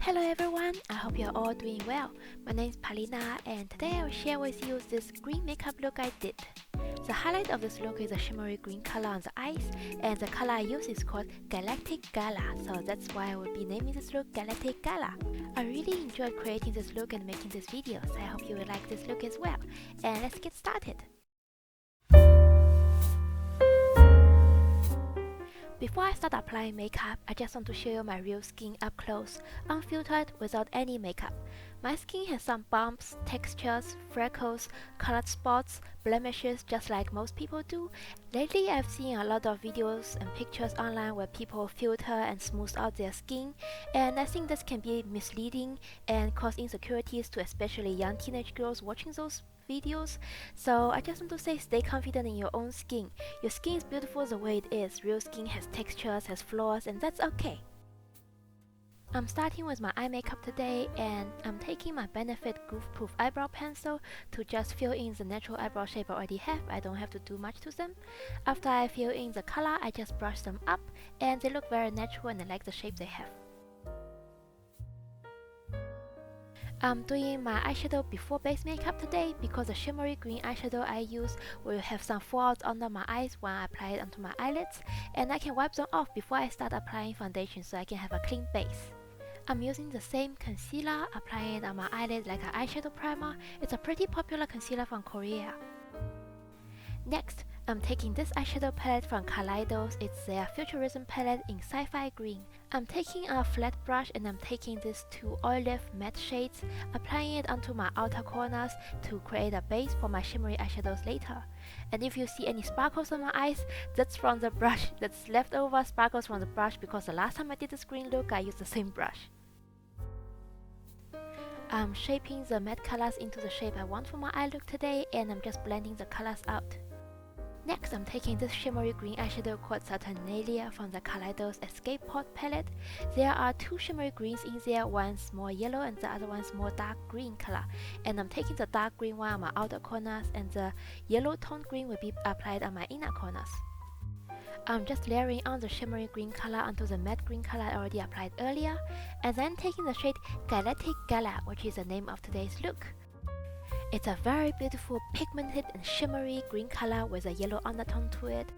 Hello everyone, I hope you're all doing well. My name is Palina and today I will share with you this green makeup look I did. The highlight of this look is a shimmery green color on the eyes, and the color I use is called Galactic Gala, so that's why I will be naming this look Galactic Gala. I really enjoyed creating this look and making this video, so I hope you will like this look as well. And let's get started. Before I start applying makeup, I just want to show you my real skin up close, unfiltered, without any makeup. My skin has some bumps, textures, freckles, colored spots, blemishes just like most people do. Lately I've seen a lot of videos and pictures online where people filter and smooth out their skin, and I think this can be misleading and cause insecurities to especially young teenage girls watching those videos. So I just want to say, stay confident in your own skin. Your skin is beautiful the way it is. Real skin has textures, has flaws, and that's okay. I'm starting with my eye makeup today, and I'm taking my Benefit Goof Proof eyebrow pencil to just fill in the natural eyebrow shape I already have. I don't have to do much to them. After I fill in the color, I just brush them up, and they look very natural and I like the shape they have. I'm doing my eyeshadow before base makeup today because the shimmery green eyeshadow I use will have some fallouts under my eyes when I apply it onto my eyelids, and I can wipe them off before I start applying foundation so I can have a clean base. I'm using the same concealer, applying it on my eyelid like an eyeshadow primer. It's a pretty popular concealer from Korea. Next, I'm taking this eyeshadow palette from Kaleidos. It's their Futurism palette in Sci-Fi green. I'm taking a flat brush and I'm taking these two olive matte shades, applying it onto my outer corners to create a base for my shimmery eyeshadows later. And if you see any sparkles on my eyes, that's from the brush. That's leftover sparkles from the brush because the last time I did this green look, I used the same brush. I'm shaping the matte colors into the shape I want for my eye look today, and I'm just blending the colors out. Next, I'm taking this shimmery green eyeshadow called Saturnalia from the Kaleidos Escape Pod palette. There are two shimmery greens in there, one's more yellow and the other one's more dark green color. And I'm taking the dark green one on my outer corners, and the yellow toned green will be applied on my inner corners. I'm just layering on the shimmery green color onto the matte green color I already applied earlier, and then taking the shade Galactic Gala, which is the name of today's look. It's a very beautiful pigmented and shimmery green color with a yellow undertone to it.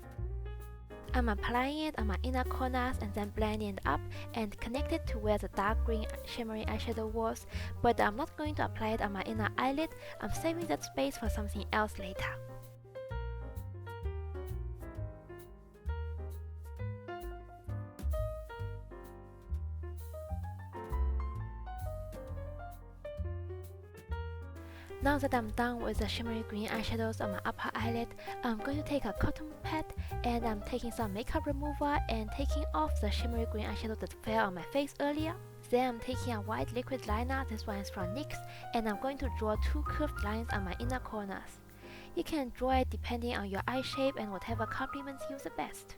I'm applying it on my inner corners and then blending it up and connect it to where the dark green shimmery eyeshadow was, but I'm not going to apply it on my inner eyelid. I'm saving that space for something else later. Now that I'm done with the shimmery green eyeshadows on my upper eyelid, I'm going to take a cotton pad and I'm taking some makeup remover and taking off the shimmery green eyeshadow that fell on my face earlier. Then I'm taking a white liquid liner, this one is from NYX, and I'm going to draw two curved lines on my inner corners. You can draw it depending on your eye shape and whatever complements you the best.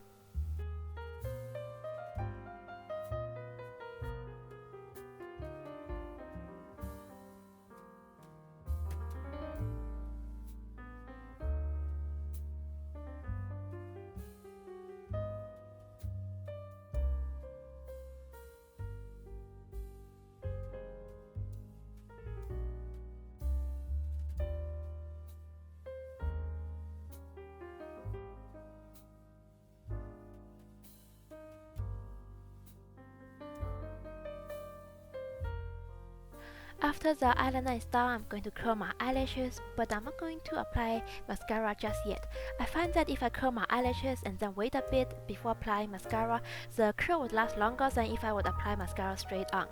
After the eyeliner is done, I'm going to curl my eyelashes, but I'm not going to apply mascara just yet. I find that if I curl my eyelashes and then wait a bit before applying mascara, the curl would last longer than if I would apply mascara straight on.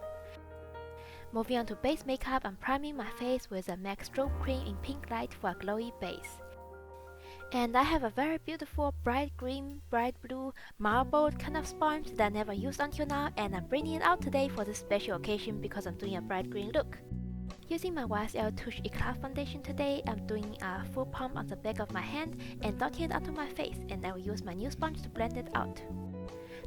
Moving on to base makeup, I'm priming my face with a MAC Strobe Cream in Pink Light for a glowy base. And I have a very beautiful bright green, bright blue, marbled kind of sponge that I never used until now, and I'm bringing it out today for this special occasion because I'm doing a bright green look. Using my YSL Touche Éclat foundation today, I'm doing a full pump on the back of my hand and dotting it onto my face, and I will use my new sponge to blend it out.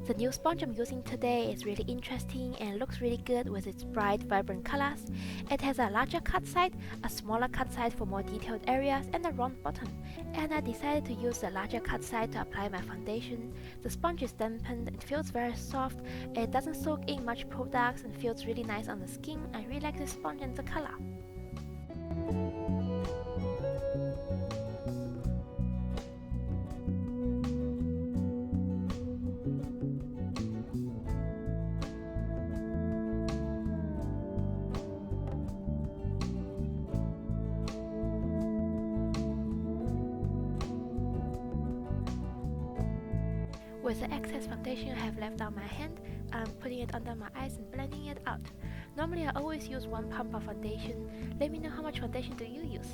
The new sponge I'm using today is really interesting and looks really good with its bright, vibrant colors. It has a larger cut side, a smaller cut side for more detailed areas, and a round bottom. And I decided to use the larger cut side to apply my foundation. The sponge is dampened, it feels very soft, it doesn't soak in much products and feels really nice on the skin. I really like this sponge and the color. With the excess foundation I have left on my hand, I'm putting it under my eyes and blending it out. Normally I always use 1 pump of foundation. Let me know how much foundation do you use.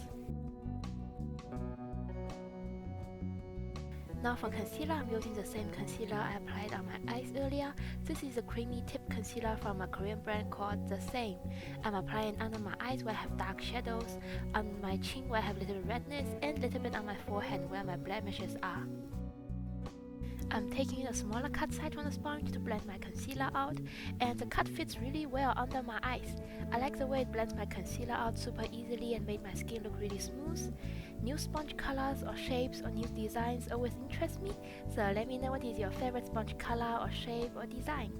Now for concealer, I'm using the same concealer I applied on my eyes earlier. This is a creamy tip concealer from a Korean brand called the Saem. I'm applying under my eyes where I have dark shadows, on my chin where I have little redness, and a little bit on my forehead where my blemishes are. I'm taking a smaller cut side from the sponge to blend my concealer out, and the cut fits really well under my eyes. I like the way it blends my concealer out super easily and made my skin look really smooth. New sponge colors or shapes or new designs always interest me, so let me know what is your favorite sponge color or shape or design.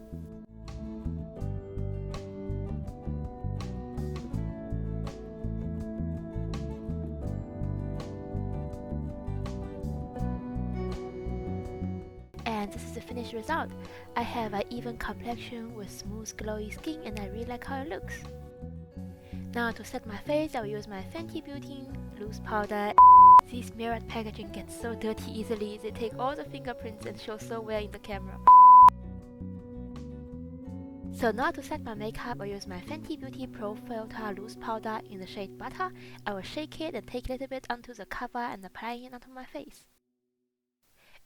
And this is the finished result. I have an even complexion with smooth glowy skin and I really like how it looks. Now to set my face, I will use my Fenty Beauty loose powder. This mirrored packaging gets so dirty easily, they take all the fingerprints and show so well in the camera. So now to set my makeup, I use my Fenty Beauty Pro Filt'r loose powder in the shade Butter. I will shake it and take a little bit onto the cover and apply it onto my face.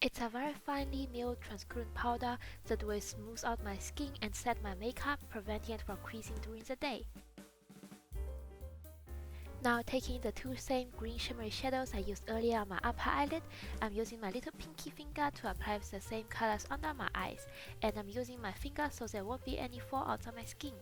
It's a very finely milled transparent powder that will smooth out my skin and set my makeup, preventing it from creasing during the day. Now taking the two same green shimmery shadows I used earlier on my upper eyelid, I'm using my little pinky finger to apply the same colors under my eyes, and I'm using my finger so there won't be any fallouts on my skin.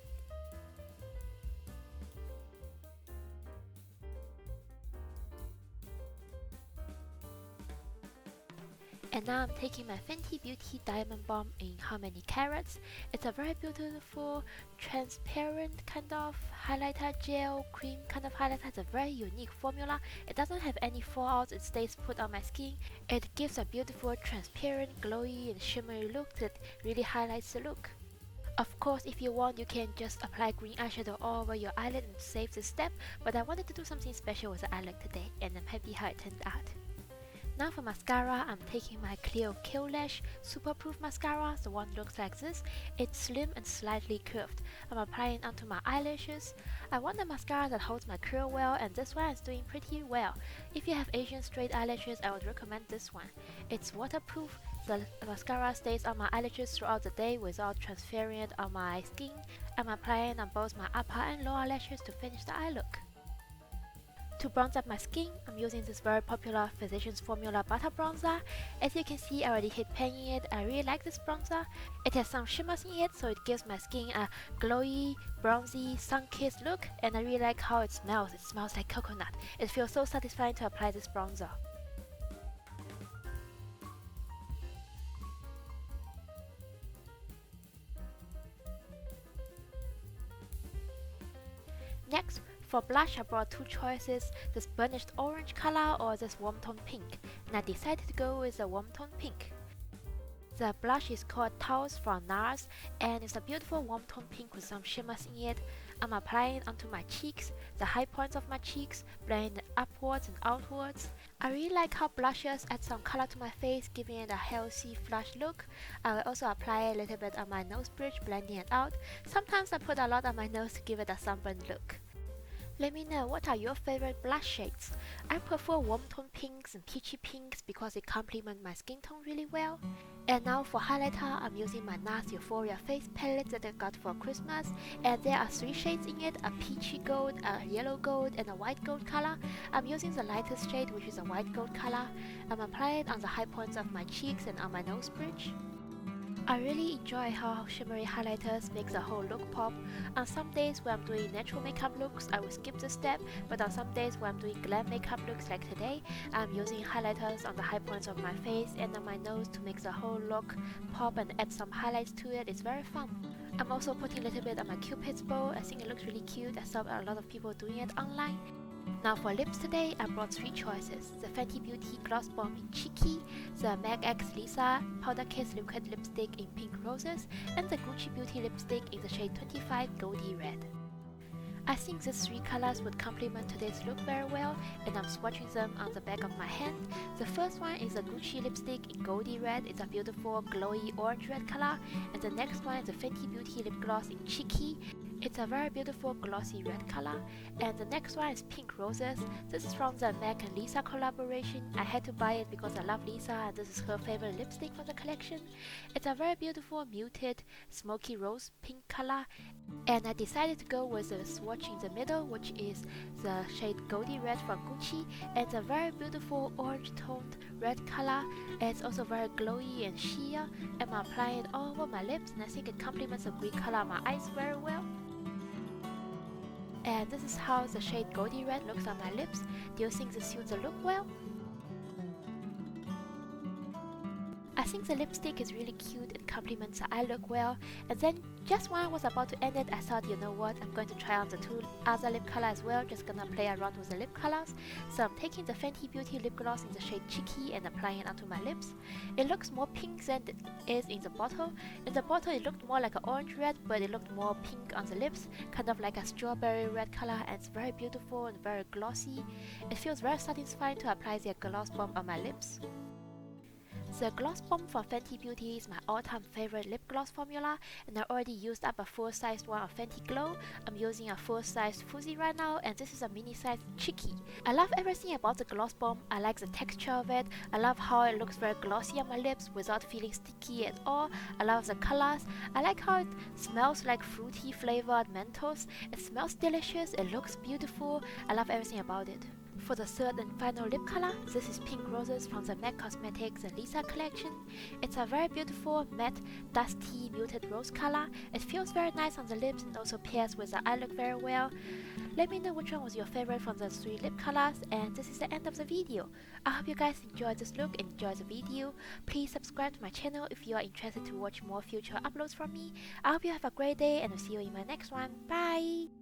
And now I'm taking my Fenty Beauty Diamond Bomb in How Many Carats. It's a very beautiful, transparent kind of highlighter gel, cream kind of highlighter. It's a very unique formula. It doesn't have any fallouts, it stays put on my skin. It gives a beautiful, transparent, glowy and shimmery look that really highlights the look. Of course, if you want, you can just apply green eyeshadow all over your eyelid and save this step, but I wanted to do something special with the eyelid today, and I'm happy how it turned out. Now for mascara, I'm taking my Clio Lash Superproof mascara. The one looks like this. It's slim and slightly curved. I'm applying onto my eyelashes. I want a mascara that holds my curl well, and this one is doing pretty well. If you have Asian straight eyelashes, I would recommend this one. It's waterproof. The mascara stays on my eyelashes throughout the day without transferring it on my skin. I'm applying on both my upper and lower lashes to finish the eye look. To bronze up my skin, I'm using this very popular Physicians Formula Butter Bronzer. As you can see, I already hit panning it. I really like this bronzer. It has some shimmers in it, so it gives my skin a glowy, bronzy, sun-kissed look, and I really like how it smells. It smells like coconut. It feels so satisfying to apply this bronzer. Next, for blush, I brought two choices, this burnished orange color or this warm tone pink, and I decided to go with the warm tone pink. The blush is called Taos from Nars, and it's a beautiful warm tone pink with some shimmers in it. I'm applying it onto my cheeks, the high points of my cheeks, blending it upwards and outwards. I really like how blushes add some color to my face, giving it a healthy, flush look. I will also apply a little bit on my nose bridge, blending it out. Sometimes I put a lot on my nose to give it a sunburned look. Let me know what are your favorite blush shades. I prefer warm tone pinks and peachy pinks because it complements my skin tone really well. And now for highlighter, I'm using my Nars Euphoria face palette that I got for Christmas, and there are 3 shades in it, a peachy gold, a yellow gold, and a white gold color. I'm using the lightest shade, which is a white gold color. I'm applying it on the high points of my cheeks and on my nose bridge. I really enjoy how shimmery highlighters make the whole look pop. On some days when I'm doing natural makeup looks, I will skip this step, but on some days when I'm doing glam makeup looks like today, I'm using highlighters on the high points of my face and on my nose to make the whole look pop and add some highlights to it. It's very fun. I'm also putting a little bit on my Cupid's bow. I think it looks really cute. I saw a lot of people doing it online. Now for lips today, I brought 3 choices: the Fenty Beauty Gloss Bomb in Cheeky, the MAC X Lisa Powder Kiss Liquid Lipstick in Pink Roses, and the Gucci Beauty Lipstick in the shade 25 Goldie Red. I think these 3 colors would complement today's look very well, and I'm swatching them on the back of my hand. The first one is a Gucci lipstick in Goldie Red. It's a beautiful glowy orange red color, and the next one is the Fenty Beauty Lip Gloss in Cheeky. It's a very beautiful glossy red color, and the next one is Pink Roses. This is from the MAC and Lisa collaboration. I had to buy it because I love Lisa and this is her favorite lipstick from the collection. It's a very beautiful muted smoky rose pink color, and I decided to go with the swatch in the middle, which is the shade Goldie Red from Gucci. It's a very beautiful orange toned red color. It's also very glowy and sheer, and I'm applying it all over my lips, and I think it complements the green color on my eyes very well. And this is how the shade Goldie Red looks on my lips. Do you think this suits the look well? I think the lipstick is really cute and complements the eye look well. And then just when I was about to end it, I thought, you know what, I'm going to try on the 2 other lip colors as well, just gonna play around with the lip colors. So I'm taking the Fenty Beauty lip gloss in the shade Cheeky and applying it onto my lips. It looks more pink than it is in the bottle. In the bottle it looked more like an orange red, but it looked more pink on the lips, kind of like a strawberry red color, and it's very beautiful and very glossy. It feels very satisfying to apply the gloss bomb on my lips. The Gloss Bomb from Fenty Beauty is my all-time favorite lip gloss formula, and I already used up a full-sized one of Fenty Glow. I'm using a full-sized Fuzzy right now, and this is a mini-sized Cheeky. I love everything about the Gloss Bomb. I like the texture of it. I love how it looks very glossy on my lips without feeling sticky at all. I love the colors. I like how it smells like fruity flavored Mentos. It smells delicious. It looks beautiful. I love everything about it. For the third and final lip color, this is Pink Roses from the MAC Cosmetics and Lisa collection. It's a very beautiful matte, dusty, muted rose color. It feels very nice on the lips and also pairs with the eye look very well. Let me know which one was your favorite from the 3 lip colors, and this is the end of the video. I hope you guys enjoyed this look and enjoyed the video. Please subscribe to my channel if you are interested to watch more future uploads from me. I hope you have a great day and I'll see you in my next one. Bye!